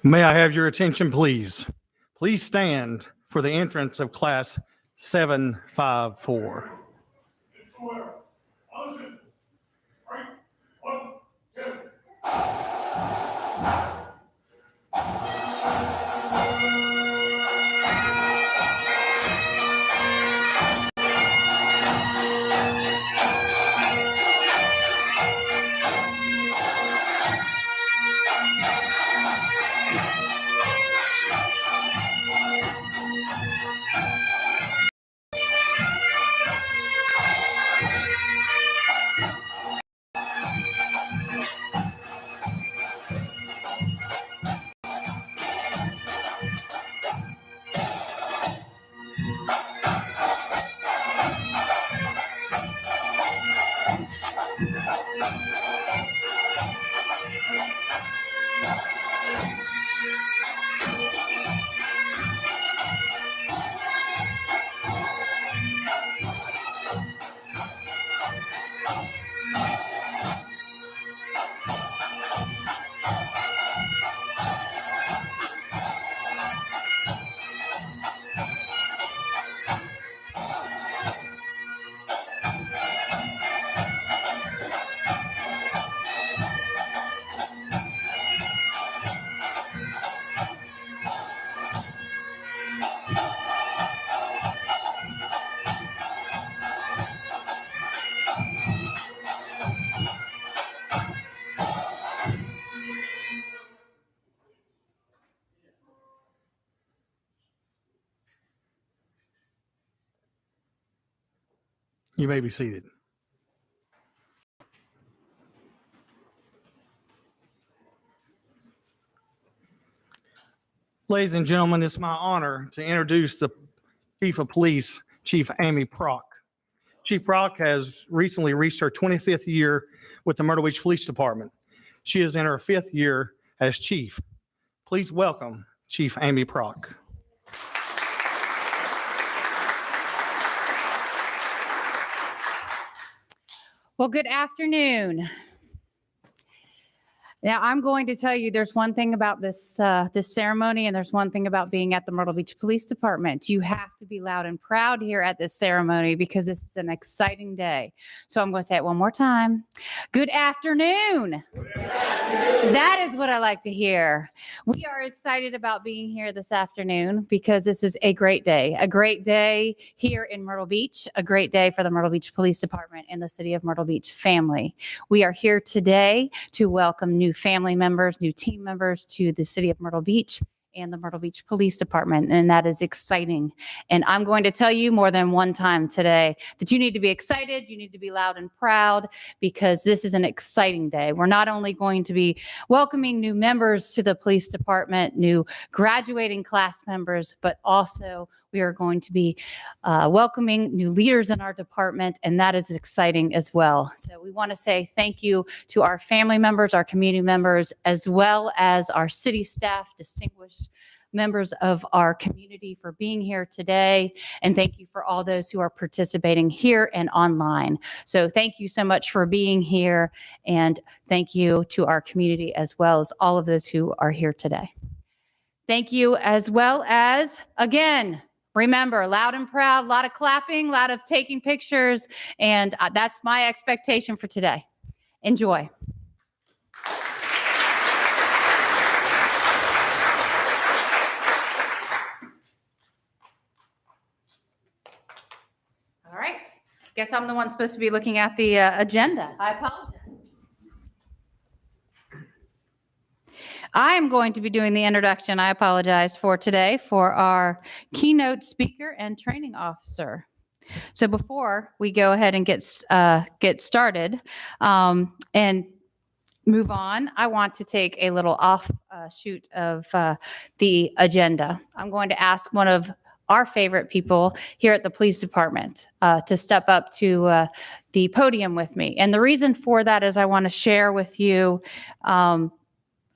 May I have your attention, please? Please stand for the entrance of Class 754. You may be seated. Ladies and gentlemen, it's my honor to introduce the Chief of Police, Chief Amy Prock. Chief Prock has recently reached her 25th year with the Myrtle Beach Police Department. She is in her 5th year as Chief. Please welcome Chief Amy Prock. Well, good afternoon. Now, I'm going to tell you there's one thing about this ceremony, and there's one thing about being at the Myrtle Beach Police Department. You have to be loud and proud here at this ceremony because this is an exciting day. So I'm going to say it one more time. Good afternoon. Good afternoon. That is what I like to hear. We are excited about being here this afternoon because this is a great day here in Myrtle Beach, a great day for the Myrtle Beach Police Department and the City of Myrtle Beach family. We are here today to welcome new family members, new team members to the City of Myrtle Beach and the Myrtle Beach Police Department, and that is exciting. And I'm going to tell you more than one time today that you need to be excited, you need to be loud and proud, because this is an exciting day. We're not only going to be welcoming new members to the police department, new graduating class members, but also we are going to be welcoming new leaders in our department, and that is exciting as well. So we want to say thank you to our family members, our community members, as well as our city staff, distinguished members of our community for being here today. And thank you for all those who are participating here and online. So thank you so much for being here. And thank you to our community as well as all of those who are here today. Thank you as well as, again, remember, loud and proud, a lot of clapping, a lot of taking pictures. And that's my expectation for today. Enjoy. All right. Guess I'm the one supposed to be looking at the agenda. I apologize. I am going to be doing the introduction, I apologize, for today for our keynote speaker and training officer. So before we go ahead and get started and move on, I want to take a little offshoot of the agenda. I'm going to ask one of our favorite people here at the police department to step up to the podium with me. And the reason for that is I want to share with you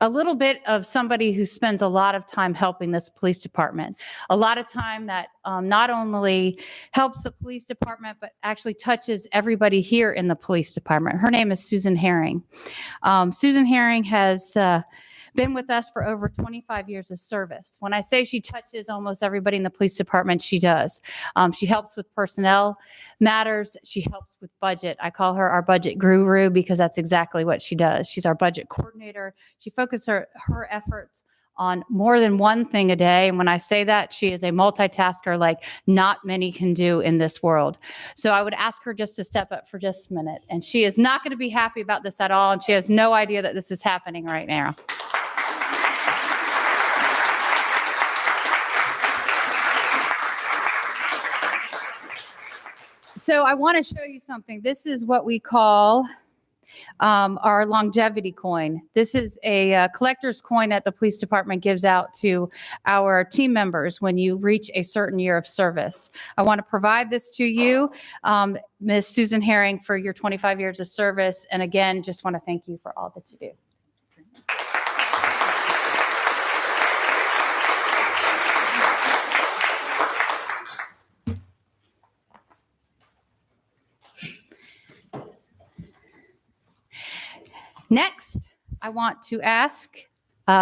a little bit of somebody who spends a lot of time helping this police department. A lot of time that not only helps the police department, but actually touches everybody here in the police department. Her name is Susan Herring. Susan Herring has been with us for over 25 years of service. When I say she touches almost everybody in the police department, she does. She helps with personnel matters. She helps with budget. I call her our budget guru because that's exactly what she does. She's our budget coordinator. She focuses her efforts on more than one thing a day. And when I say that, she is a multitasker like not many can do in this world. So I would ask her just to step up for just a minute. And she is not going to be happy about this at all. And she has no idea that this is happening right now. So I want to show you something. This is what we call our longevity coin. This is a collector's coin that the police department gives out to our team members when you reach a certain year of service. I want to provide this to you, Ms. Susan Herring, for your 25 years of service. And again, just want to thank you for all that you do. Next, I want to ask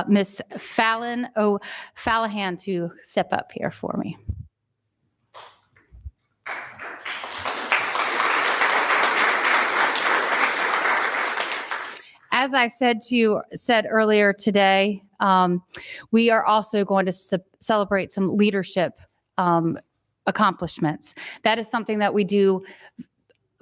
Miss Fallon O'Fallahan to step up here for me. As I said earlier today, we are also going to celebrate some leadership accomplishments. That is something that we do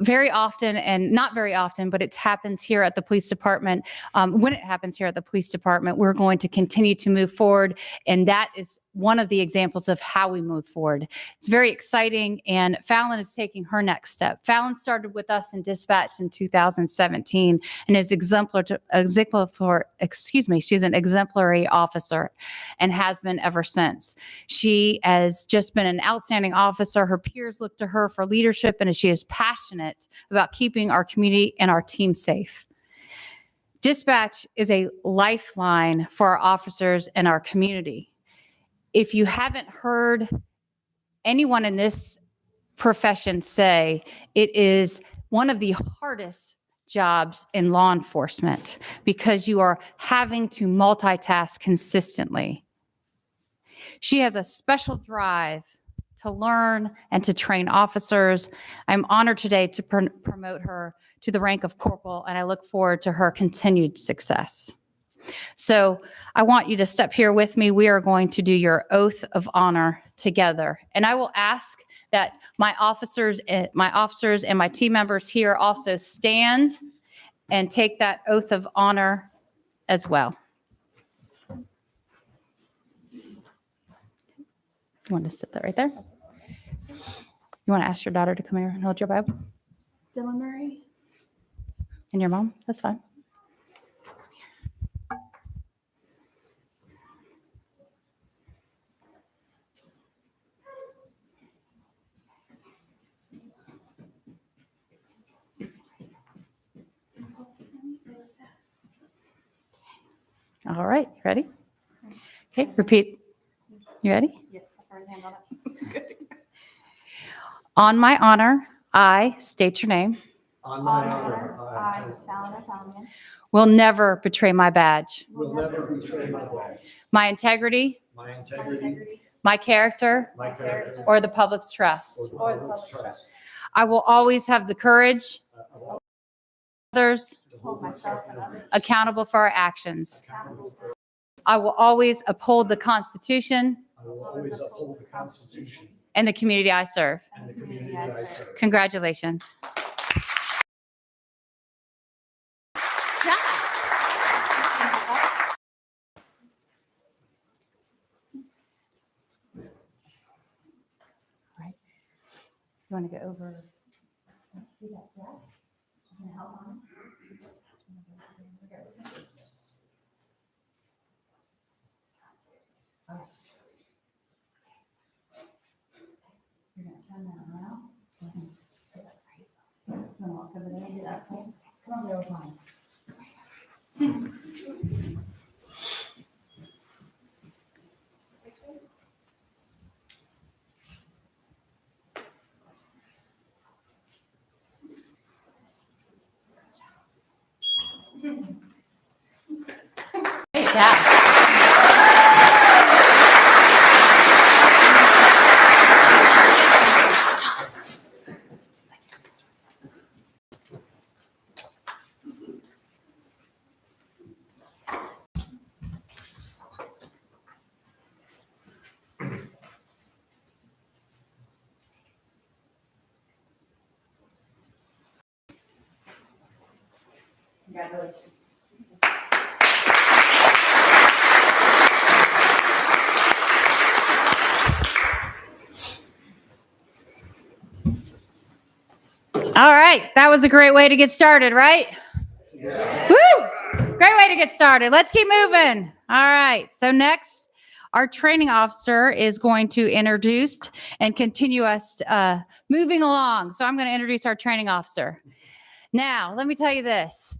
very often, and not very often, but it happens here at the police department. When it happens here at the police department, we're going to continue to move forward, and that is one of the examples of how we move forward. It's very exciting, and Fallon is taking her next step. Fallon started with us in dispatch in 2017 and is she's an exemplary officer and has been ever since. She has just been an outstanding officer. Her peers look to her for leadership, and she is passionate about keeping our community and our team safe. Dispatch is a lifeline for our officers and our community. If you haven't heard anyone in this profession say, it is one of the hardest jobs in law enforcement because you are having to multitask consistently. She has a special drive to learn and to train officers. I'm honored today to promote her to the rank of corporal, and I look forward to her continued success. So I want you to step here with me. We are going to do your oath of honor together. And I will ask that my officers and my team members here also stand and take that oath of honor as well. You want to sit that right there? You want to ask your daughter to come here and hold your Bible? Dylan Murray. And your mom? That's fine. All right, you ready? Okay, repeat. You ready? Yes, I've already handled it. Good. On my honor, I state your name, On On my honor, honor, I, Fallon O'Fallahan, will never betray my badge, will never betray my badge, my integrity, my my integrity, integrity, my character, my character, or the public's trust. or the or the public's public's trust. I will always have the courage, I will others hold myself and others accountable for our actions. accountable for. I will always uphold the Constitution I will always uphold the Constitution and the community I serve. and the community I serve. Congratulations. Right. You want to go over? You're going to turn that around. Then walk over there and do that. Okay? Come over there with mine. Hey, Yeah. Congratulations. All right, that was a great way to get started, right? Yeah. Woo! Great way to get started. Let's keep moving. All right, so next, our training officer is going to introduce and continue us moving along. So I'm going to introduce our training officer. Now, let me tell you this.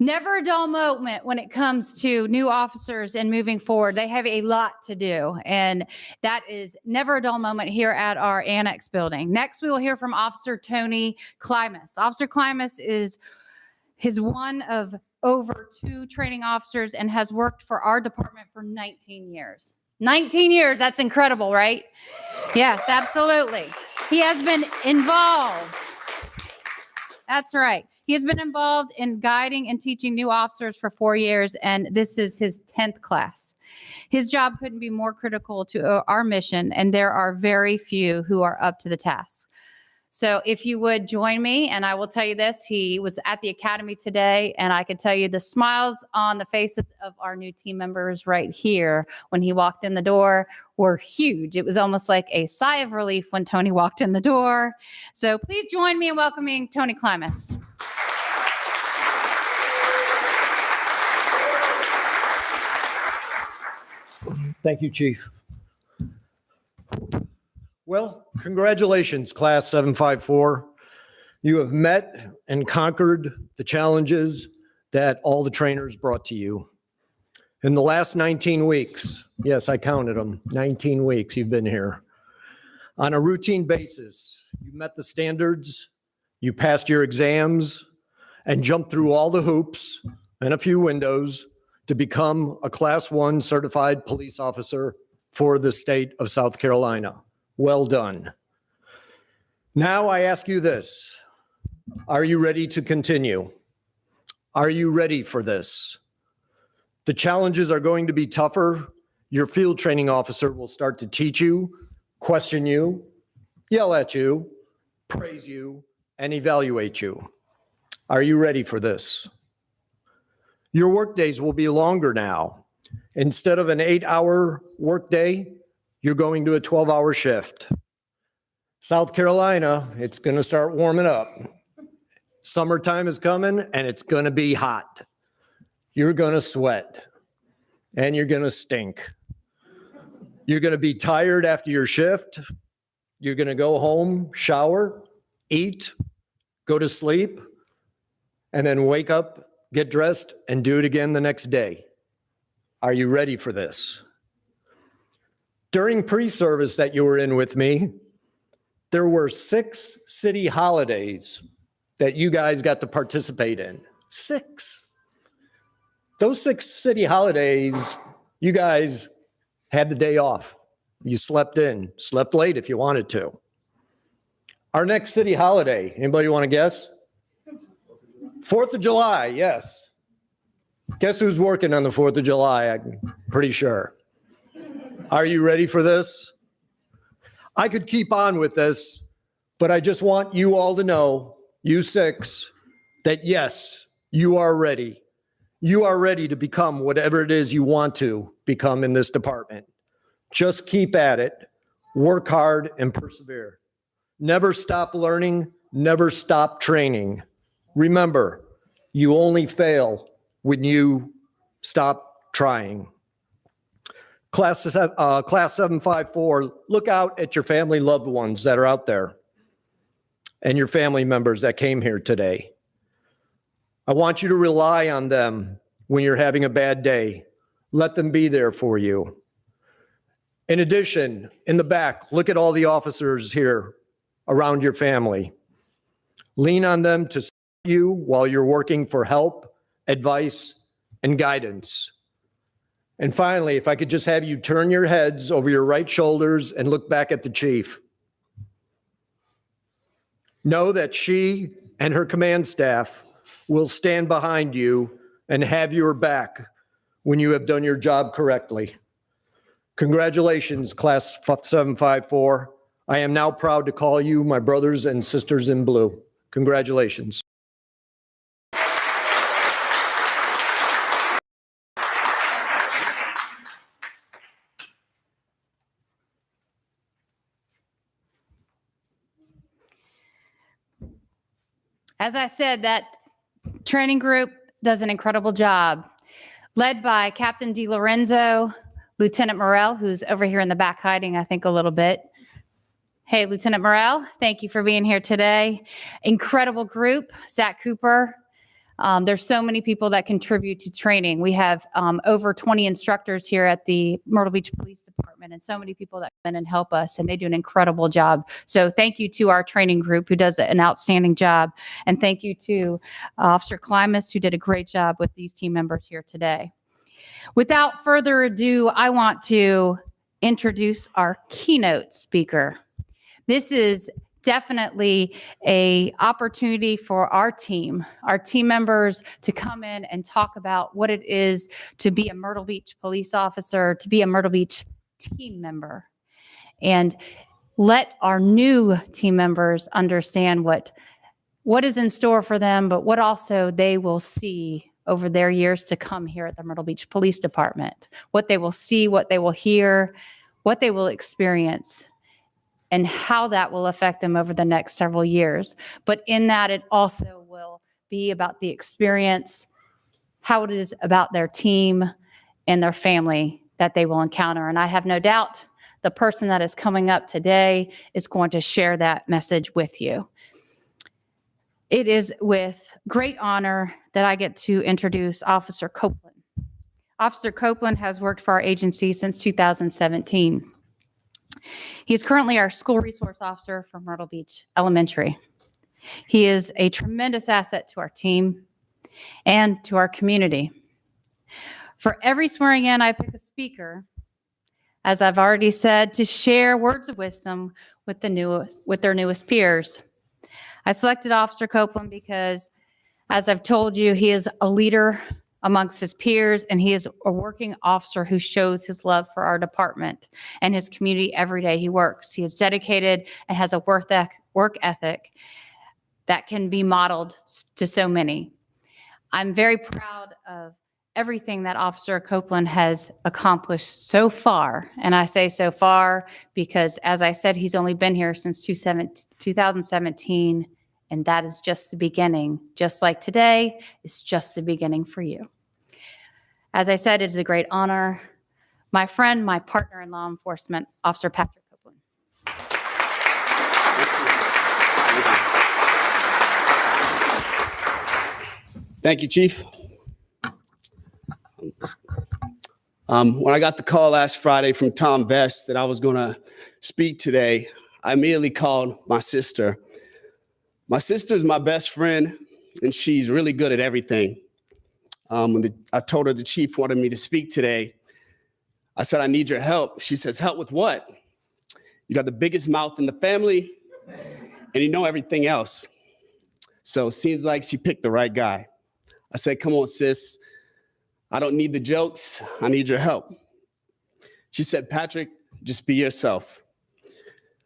Never a dull moment when it comes to new officers and moving forward. They have a lot to do, and that is never a dull moment here at our annex building. Next, we will hear from Officer Tony Klymus. Officer Klymus is one of over 2 training officers and has worked for our department for 19 years. 19 years, that's incredible, right? Yes, absolutely. He has been involved. That's right. He has been involved in guiding and teaching new officers for 4 years, and this is his 10th class. His job couldn't be more critical to our mission, and there are very few who are up to the task. So if you would join me, and I will tell you this, he was at the academy today, and I can tell you the smiles on the faces of our new team members right here when he walked in the door were huge. It was almost like a sigh of relief when Tony walked in the door. So please join me in welcoming Tony Klymus. Thank you, Chief. Well, congratulations, Class 754. You have met and conquered the challenges that all the trainers brought to you. In the last 19 weeks, yes, I counted them, 19 weeks you've been here. On a routine basis, you met the standards, you passed your exams, and jumped through all the hoops and a few windows to become a Class 1 certified police officer for the state of South Carolina. Well done. Now I ask you this. Are you ready to continue? Are you ready for this? The challenges are going to be tougher. Your field training officer will start to teach you, question you, yell at you, praise you, and evaluate you. Are you ready for this? Your work days will be longer now. Instead of an 8-hour workday, you're going to a 12-hour shift. South Carolina, it's going to start warming up. Summertime is coming, and it's going to be hot. You're going to sweat, and you're going to stink. You're going to be tired after your shift. You're going to go home, shower, eat, go to sleep, and then wake up, get dressed, and do it again the next day. Are you ready for this? During pre-service that you were in with me, there were 6 city holidays that you guys got to participate in. 6. Those 6 city holidays, you guys had the day off. You slept in, slept late if you wanted to. Our next city holiday, anybody want to guess? 4th of July, yes. Guess who's working on the 4th of July? I'm pretty sure. Are you ready for this? I could keep on with this, but I just want you all to know, you 6, that yes, you are ready. You are ready to become whatever it is you want to become in this department. Just keep at it, work hard, and persevere. Never stop learning, never stop training. Remember, you only fail when you stop trying. Class 754, look out at your family loved ones that are out there and your family members that came here today. I want you to rely on them when you're having a bad day. Let them be there for you. In addition, in the back, look at all the officers here around your family. Lean on them to support you while you're working for help, advice, and guidance. And finally, if I could just have you turn your heads over your right shoulders and look back at the chief. Know that she and her command staff will stand behind you and have your back when you have done your job correctly. Congratulations, Class 754. I am now proud to call you my brothers and sisters in blue. Congratulations. As I said, that training group does an incredible job, led by Captain DiLorenzo, Lieutenant Morrell, who's over here in the back hiding, I think, a little bit. Hey, Lieutenant Morrell, thank you for being here today. Incredible group, Zach Cooper. There's so many people that contribute to training. We have over 20 instructors here at the Myrtle Beach Police Department and so many people that come in and help us, and they do an incredible job. So thank you to our training group who does an outstanding job. And thank you to Officer Klymus, who did a great job with these team members here today. Without further ado, I want to introduce our keynote speaker. This is definitely a opportunity for our team members to come in and talk about what it is to be a Myrtle Beach police officer, to be a Myrtle Beach team member, and let our new team members understand what is in store for them, but what also they will see over their years to come here at the Myrtle Beach Police Department, what they will see, what they will hear, what they will experience, and how that will affect them over the next several years. But in that, it also will be about the experience, how it is about their team and their family that they will encounter. And I have no doubt the person that is coming up today is going to share that message with you. It is with great honor that I get to introduce Officer Copeland. Officer Copeland has worked for our agency since 2017. He is currently our school resource officer for Myrtle Beach Elementary. He is a tremendous asset to our team and to our community. For every swearing in, I pick a speaker, as I've already said, to share words of wisdom with their newest peers. I selected Officer Copeland because, as I've told you, he is a leader amongst his peers, and he is a working officer who shows his love for our department and his community every day he works. He is dedicated and has a work ethic that can be modeled to so many. I'm very proud of everything that Officer Copeland has accomplished so far, and I say so far because, as I said, he's only been here since 2017, and that is just the beginning. Just like today, it's just the beginning for you. As I said, it is a great honor. My friend, my partner in law enforcement, Officer Patrick Copeland. Thank you, Chief. When I got the call last Friday from Tom Best that I was going to speak today, I immediately called my sister. My sister is my best friend, and she's really good at everything. I told her the chief wanted me to speak today. I said, I need your help. She says, help with what? You got the biggest mouth in the family, and you know everything else. So it seems like she picked the right guy. I said, come on, sis. I don't need the jokes. I need your help. She said, Patrick, just be yourself.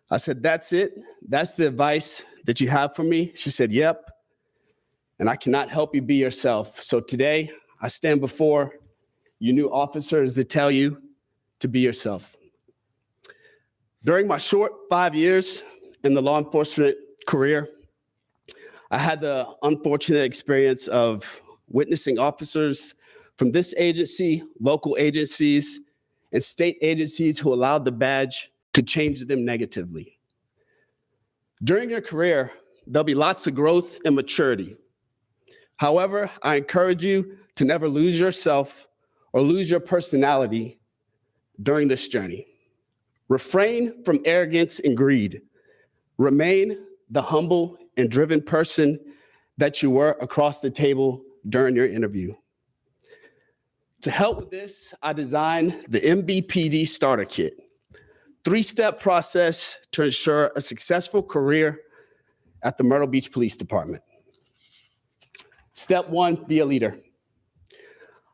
I said, that's it? That's the advice that you have for me? She said, yep. And I cannot help you be yourself. So today, I stand before you new officers to tell you to be yourself. During my short 5 years in the law enforcement career, I had the unfortunate experience of witnessing officers from this agency, local agencies, and state agencies who allowed the badge to change them negatively. During your career, there'll be lots of growth and maturity. However, I encourage you to never lose yourself or lose your personality during this journey. Refrain from arrogance and greed. Remain the humble and driven person that you were across the table during your interview. To help with this, I designed the MBPD Starter Kit, 3-step process to ensure a successful career at the Myrtle Beach Police Department. Step 1, be a leader.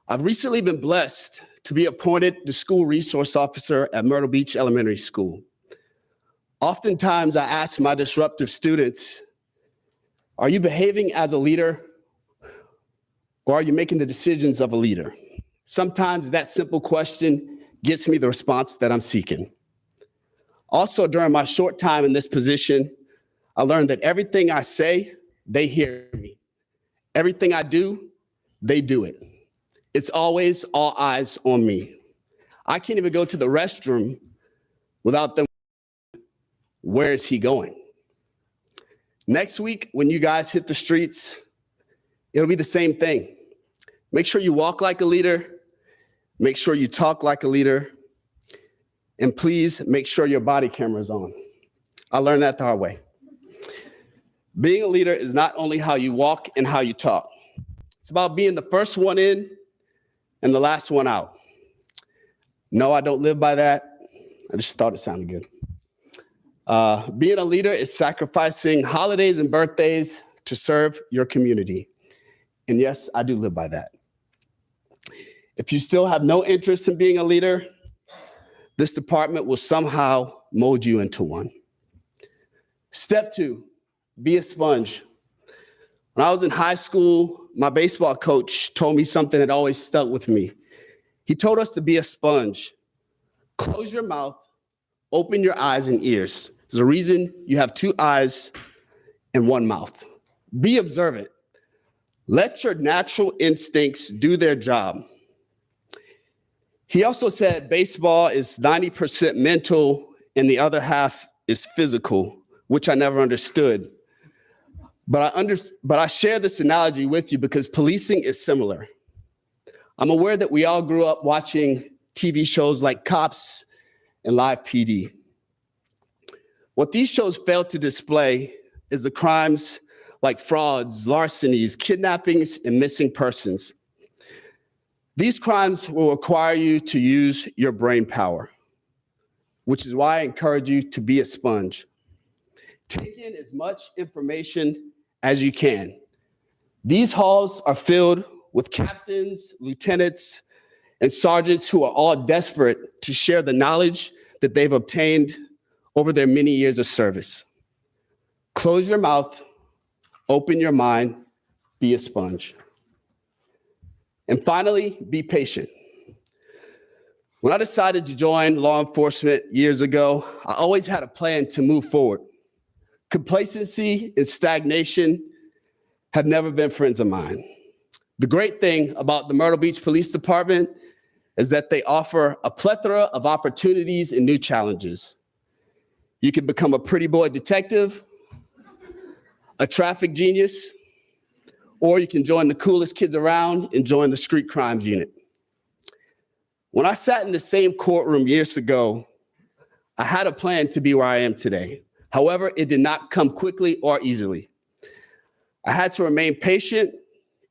I've recently been blessed to be appointed the school resource officer at Myrtle Beach Elementary School. Oftentimes, I ask my disruptive students, are you behaving as a leader, or are you making the decisions of a leader? Sometimes that simple question gets me the response that I'm seeking. Also, during my short time in this position, I learned that everything I say, they hear me. Everything I do, they do it. It's always all eyes on me. I can't even go to the restroom without them. Where is he going? Next week, when you guys hit the streets, it'll be the same thing. Make sure you walk like a leader. Make sure you talk like a leader. And please make sure your body camera is on. I learned that the hard way. Being a leader is not only how you walk and how you talk. It's about being the first one in and the last one out. No, I don't live by that. I just thought it sounded good. Being a leader is sacrificing holidays and birthdays to serve your community. And yes, I do live by that. If you still have no interest in being a leader, this department will somehow mold you into one. Step 2, be a sponge. When I was in high school, my baseball coach told me something that always stuck with me. He told us to be a sponge. Close your mouth, open your eyes and ears. There's a reason you have 2 eyes and 1 mouth. Be observant. Let your natural instincts do their job. He also said baseball is 90% mental and the other half is physical, which I never understood. But I share this analogy with you because policing is similar. I'm aware that we all grew up watching TV shows like Cops and Live PD. What these shows fail to display is the crimes like frauds, larcenies, kidnappings, and missing persons. These crimes will require you to use your brain power, which is why I encourage you to be a sponge. Take in as much information as you can. These halls are filled with captains, lieutenants, and sergeants who are all desperate to share the knowledge that they've obtained over their many years of service. Close your mouth, open your mind, be a sponge. And finally, be patient. When I decided to join law enforcement years ago, I always had a plan to move forward. Complacency and stagnation have never been friends of mine. The great thing about the Myrtle Beach Police Department is that they offer a plethora of opportunities and new challenges. You can become a pretty boy detective, a traffic genius, or you can join the coolest kids around and join the street crimes unit. When I sat in the same courtroom years ago, I had a plan to be where I am today. However, it did not come quickly or easily. I had to remain patient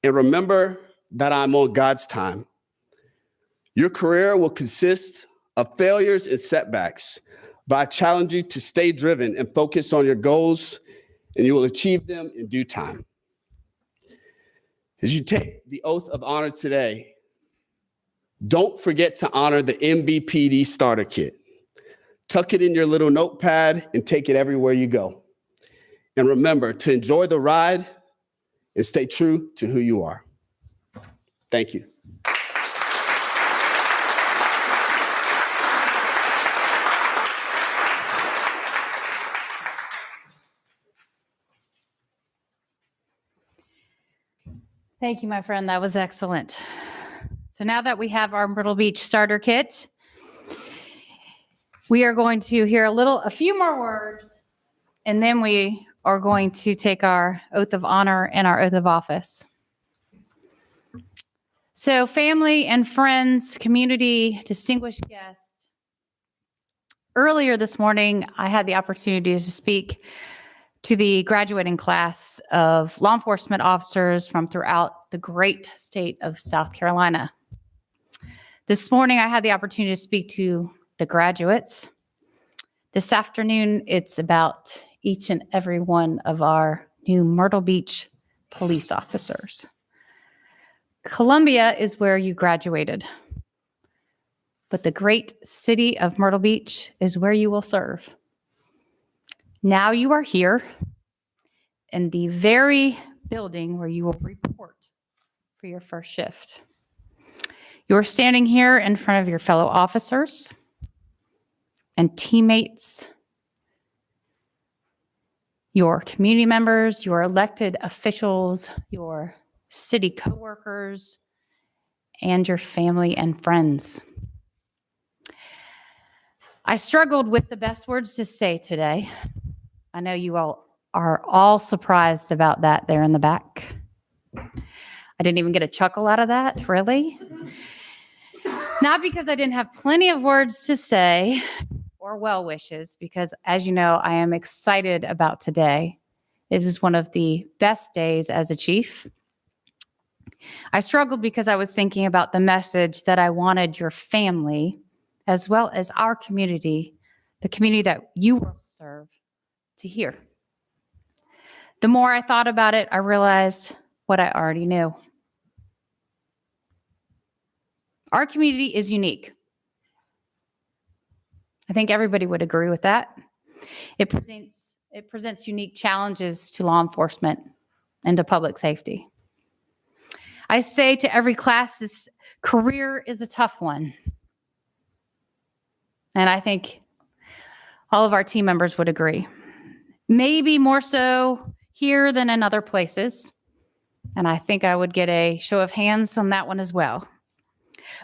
and remember that I'm on God's time. Your career will consist of failures and setbacks, but I challenge you to stay driven and focus on your goals, and you will achieve them in due time. As you take the oath of honor today, don't forget to honor the MBPD Starter Kit. Tuck it in your little notepad and take it everywhere you go. And remember to enjoy the ride and stay true to who you are. Thank you. Thank you, my friend. That was excellent. So now that we have our Myrtle Beach Starter Kit, we are going to hear a few more words, and then we are going to take our oath of honor and our oath of office. So family and friends, community, distinguished guests, earlier this morning, I had the opportunity to speak to the graduating class of law enforcement officers from throughout the great state of South Carolina. This morning, I had the opportunity to speak to the graduates. This afternoon, it's about each and every one of our new Myrtle Beach police officers. Columbia is where you graduated, but the great city of Myrtle Beach is where you will serve. Now you are here in the very building where you will report for your first shift. You're standing here in front of your fellow officers and teammates, your community members, your elected officials, your city coworkers, and your family and friends. I struggled with the best words to say today. I know you all are all surprised about that there in the back. I didn't even get a chuckle out of that, really. Not because I didn't have plenty of words to say or well wishes, because as you know, I am excited about today. It is one of the best days as a chief. I struggled because I was thinking about the message that I wanted your family, as well as our community, the community that you will serve, to hear. The more I thought about it, I realized what I already knew. Our community is unique. I think everybody would agree with that. It presents unique challenges to law enforcement and to public safety. I say to every class, this career is a tough one. And I think all of our team members would agree. Maybe more so here than in other places. And I think I would get a show of hands on that one as well.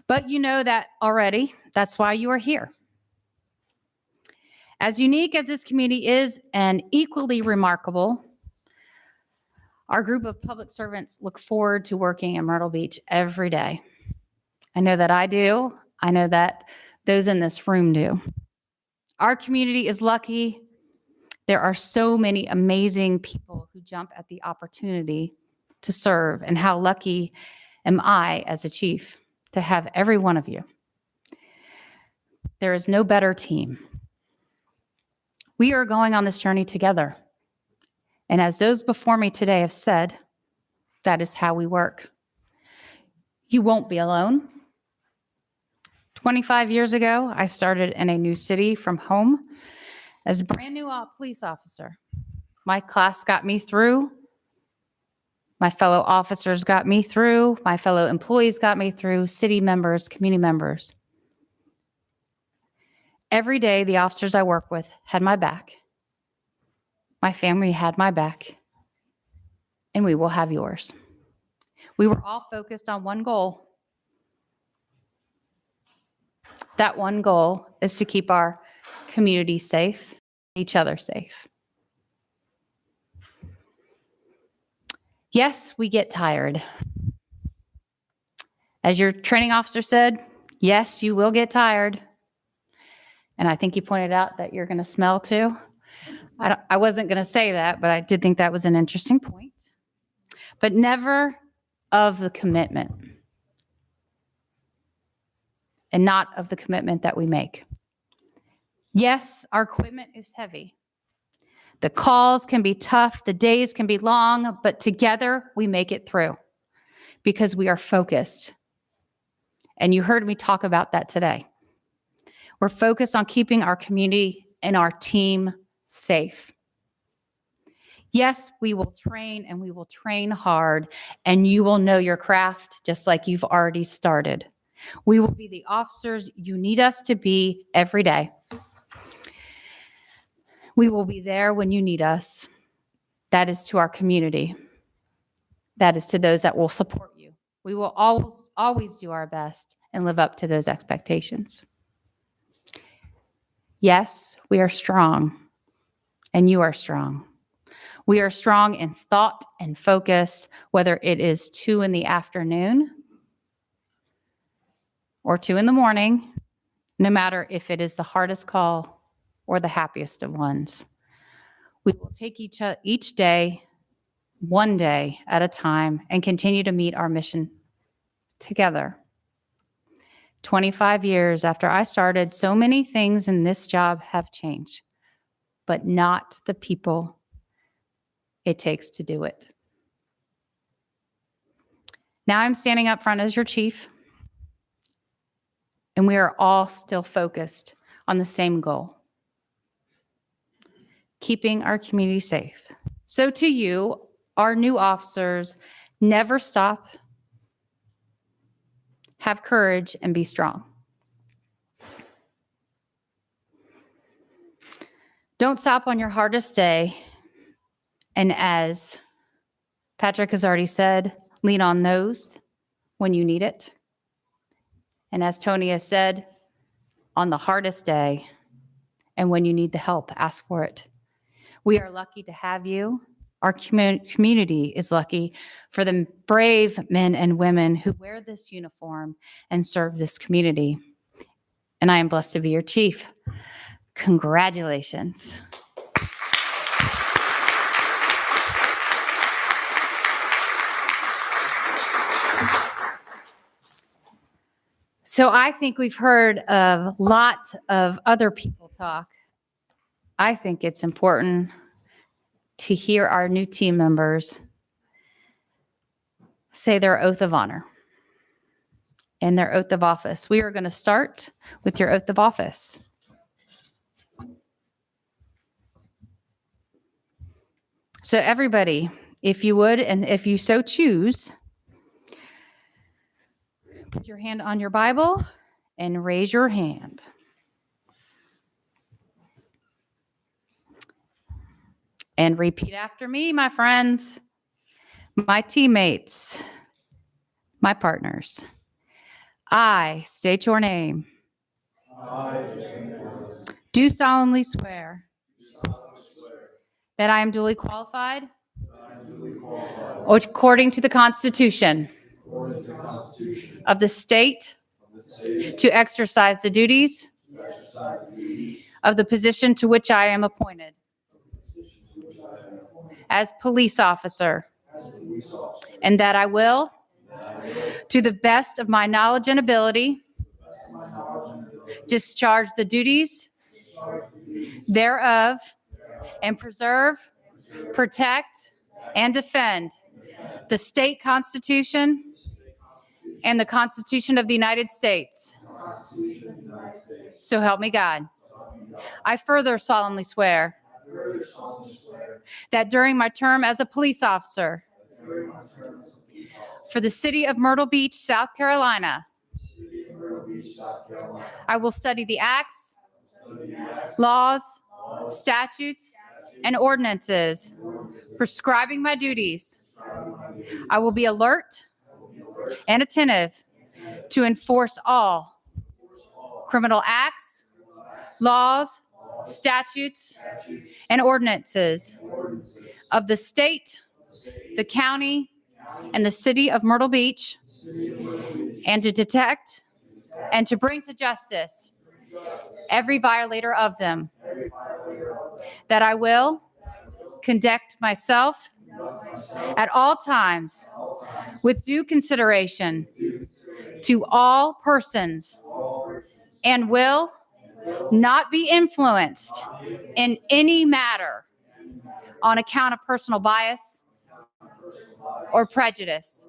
But you know that already. That's why you are here. As unique as this community is and equally remarkable, our group of public servants look forward to working in Myrtle Beach every day. I know that I do. I know that those in this room do. Our community is lucky. There are so many amazing people who jump at the opportunity to serve, and how lucky am I as a chief to have every one of you. There is no better team. We are going on this journey together. And as those before me today have said, that is how we work. You won't be alone. 25 years ago, I started in a new city from home as a brand new police officer. My class got me through. My fellow officers got me through. My fellow employees got me through. City members, community members. Every day, the officers I work with had my back. My family had my back. And we will have yours. We were all focused on one goal. That one goal is to keep our community safe, each other safe. Yes, we get tired. As your training officer said, yes, you will get tired. And I think you pointed out that you're going to smell too. I wasn't going to say that, but I did think that was an interesting point. But never of the commitment. And not of the commitment that we make. Yes, our equipment is heavy. The calls can be tough, the days can be long, but together we make it through because we are focused. And you heard me talk about that today. We're focused on keeping our community and our team safe. Yes, we will train and we will train hard, and you will know your craft just like you've already started. We will be the officers you need us to be every day. We will be there when you need us. That is to our community. That is to those that will support you. We will always do our best and live up to those expectations. Yes, we are strong, and you are strong. We are strong in thought and focus, whether it is 2 p.m. or 2 a.m, no matter if it is the hardest call or the happiest of ones. We will take each day, one day at a time, and continue to meet our mission together. 25 years after I started, so many things in this job have changed, but not the people it takes to do it. Now I'm standing up front as your chief, and we are all still focused on the same goal: keeping our community safe. So to you, our new officers, never stop, have courage, and be strong. Don't stop on your hardest day. And as Patrick has already said, lean on those when you need it. And as Tony has said, on the hardest day and when you need the help, ask for it. We are lucky to have you. Our community is lucky for the brave men and women who wear this uniform and serve this community. And I am blessed to be your chief. Congratulations. So I think we've heard a lot of other people talk. I think it's important to hear our new team members say their oath of honor and their oath of office. We are going to start with your oath of office. So everybody, if you would, and if you so choose, put your hand on your Bible and raise your hand. And repeat after me, my friends, my teammates, my partners. I state your name. Do solemnly swear that I am duly qualified according to the Constitution of the state to exercise the duties of the position to which I am appointed as police officer, and that I will, to the best of my knowledge and ability, discharge the duties thereof and preserve, protect, and defend the state constitution and the Constitution of the United States. So help me God. I further solemnly swear that during my term as a police officer for the city of Myrtle Beach, South Carolina, I will study the acts, laws, statutes, and ordinances prescribing my duties. I will be alert and attentive to enforce all criminal acts, laws, statutes, and ordinances of the state, the county, and the city of Myrtle Beach, and to detect and to bring to justice every violator of them. That I will conduct myself at all times with due consideration to all persons and will not be influenced in any matter on account of personal bias or prejudice.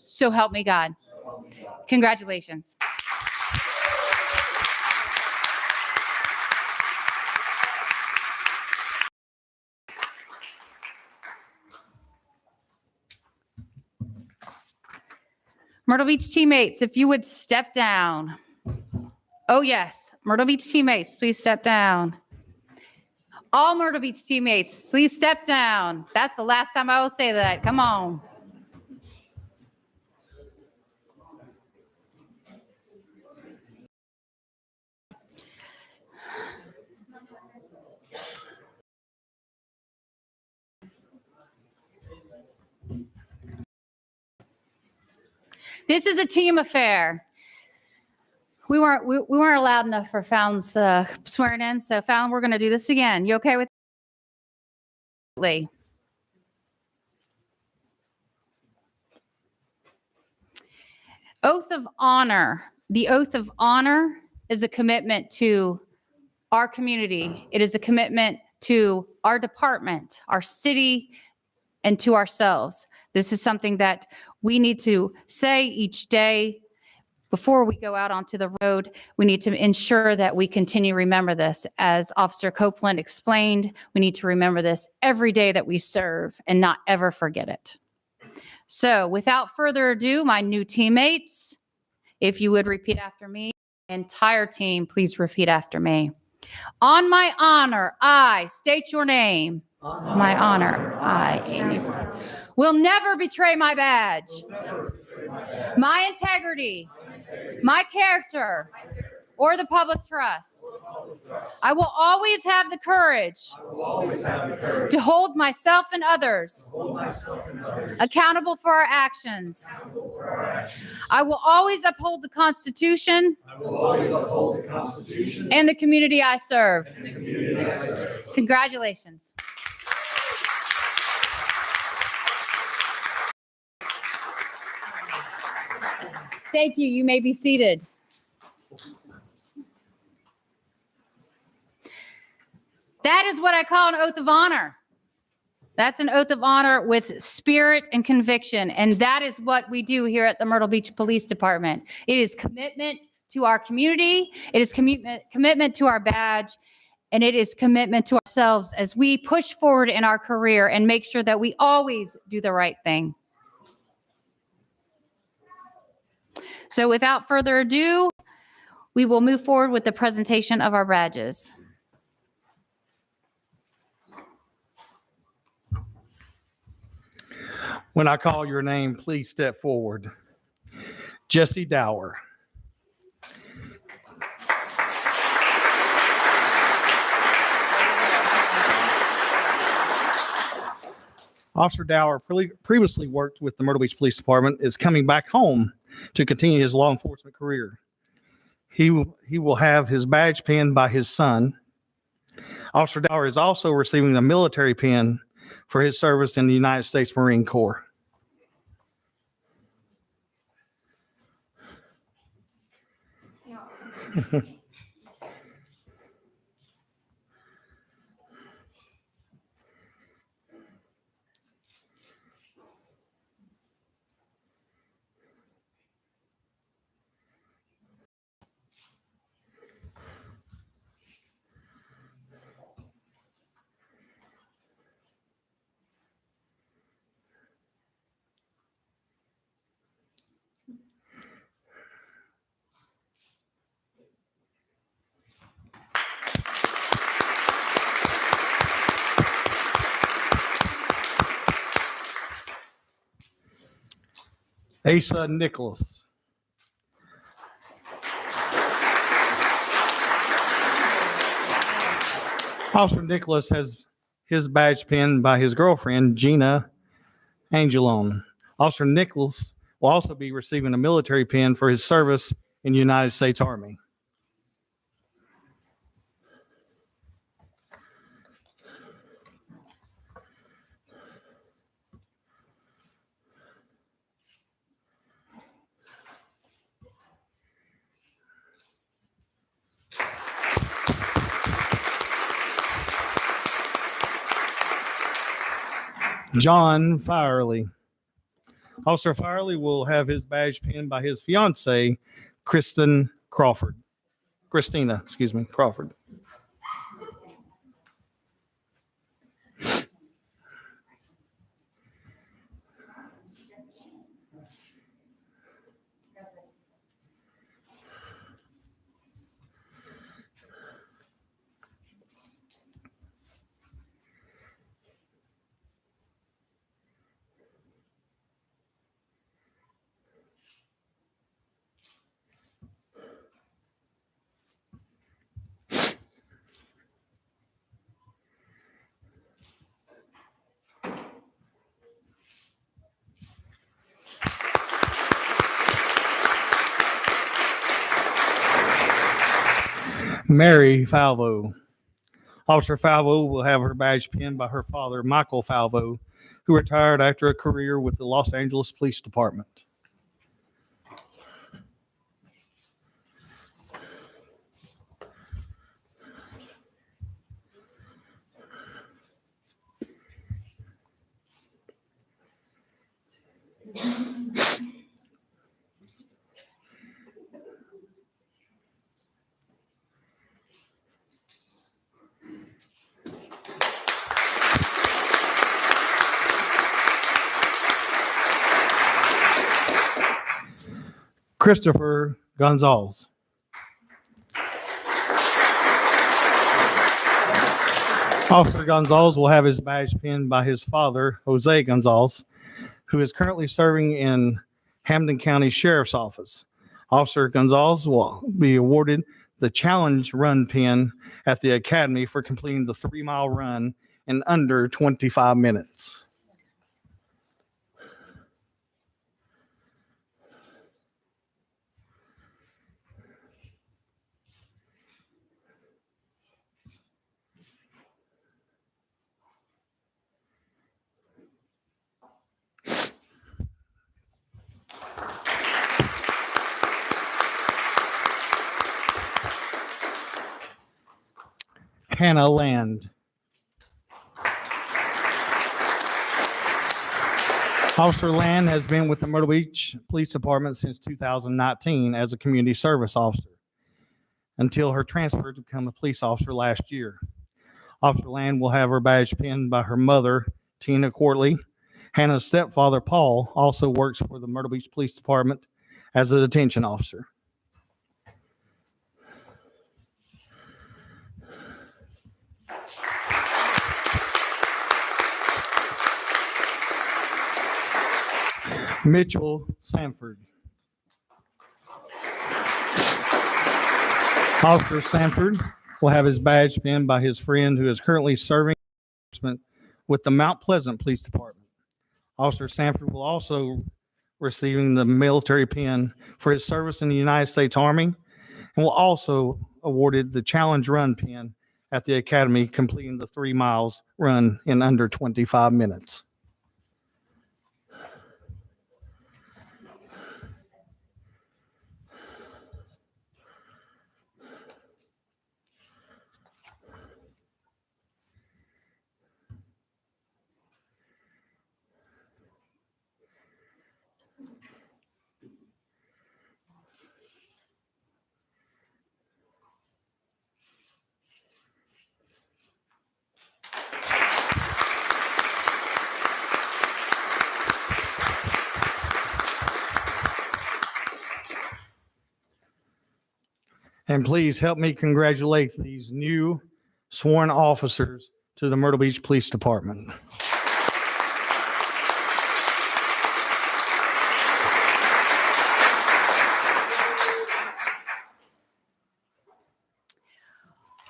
So help me God. Congratulations. Myrtle Beach teammates, if you would step down. Oh, yes. Myrtle Beach teammates, please step down. All Myrtle Beach teammates, please step down. That's the last time I will say that. Come on. This is a team affair. We weren't allowed enough for Fallon's swearing in, so Fallon, we're going to do this again. You okay with Lee? Oath of honor. The oath of honor is a commitment to our community. It is a commitment to our department, our city, and to ourselves. This is something that we need to say each day before we go out onto the road. We need to ensure that we continue to remember this. As Officer Copeland explained, we need to remember this every day that we serve and not ever forget it. So without further ado, my new teammates, if you would repeat after me, entire team, please repeat after me. On my honor, I state your name. On my honor, I, Amy, will never betray my badge, my integrity, my character, or the public trust. I will always have the courage to hold myself and others accountable for our actions. I will always uphold the Constitution and the community I serve. Congratulations. Thank you. You may be seated. That is what I call an oath of honor. That's an oath of honor with spirit and conviction. And that is what we do here at the Myrtle Beach Police Department. It is commitment to our community. It is commitment to our badge. And it is commitment to ourselves as we push forward in our career and make sure that we always do the right thing. So without further ado, we will move forward with the presentation of our badges. When I call your name, please step forward. Jesse Dower. Officer Dower previously worked with the Myrtle Beach Police Department, is coming back home to continue his law enforcement career. He will have his badge pinned by his son. Officer Dower is also receiving a military pin for his service in the United States Marine Corps. Asa Nicholas. Officer Nicholas has his badge pinned by his girlfriend, Gina Angelone. Officer Nicholas will also be receiving a military pin for his service in the United States Army. John Firely. Officer Firely will have his badge pinned by his fiancee, Christina Crawford. Mary Falvo. Officer Falvo will have her badge pinned by her father, Michael Falvo, who retired after a career with the Los Angeles Police Department. Christopher Gonzalez. Officer Gonzalez will have his badge pinned by his father, Jose Gonzalez, who is currently serving in Hampden County Sheriff's Office. Officer Gonzalez will be awarded the Challenge Run pin at the Academy for completing the 3-mile run in under 25 minutes. Hannah Land. Officer Land has been with the Myrtle Beach Police Department since 2019 as a community service officer until her transfer to become a police officer last year. Officer Land will have her badge pinned by her mother, Tina Courtley. Hannah's stepfather, Paul, also works for the Myrtle Beach Police Department as a detention officer. Mitchell Sanford. Officer Sanford will have his badge pinned by his friend who is currently serving with the Mount Pleasant Police Department. Officer Sanford will also receiving the military pin for his service in the United States Army and will also awarded the Challenge Run pin at the Academy, completing the 3 miles run in under 25 minutes. And please help me congratulate these new sworn officers to the Myrtle Beach Police Department.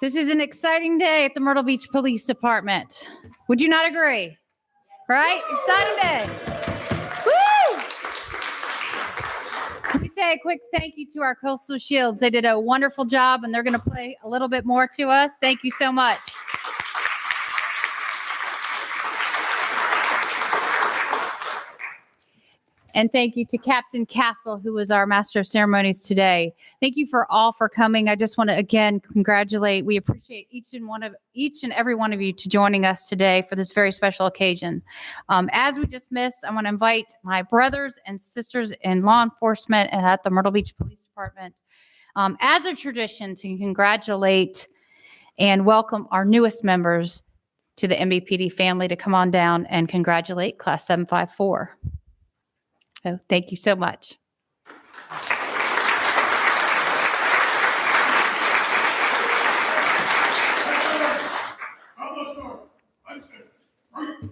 This is an exciting day at the Myrtle Beach Police Department. Would you not agree? Right? Exciting day. Woo! Can we say a quick thank you to our Coastal Shields? They did a wonderful job and they're going to play a little bit more to us. Thank you so much. And thank you to Captain Castle, who was our Master of Ceremonies today. Thank you for all for coming. I just want to again congratulate. We appreciate each and every one of you to joining us today for this very special occasion. As we dismiss, I want to invite my brothers and sisters in law enforcement at the Myrtle Beach Police Department, as a tradition, to congratulate and welcome our newest members to the MBPD family to come on down and congratulate Class 754. So thank you so much. I'm not sorry. I'm sorry.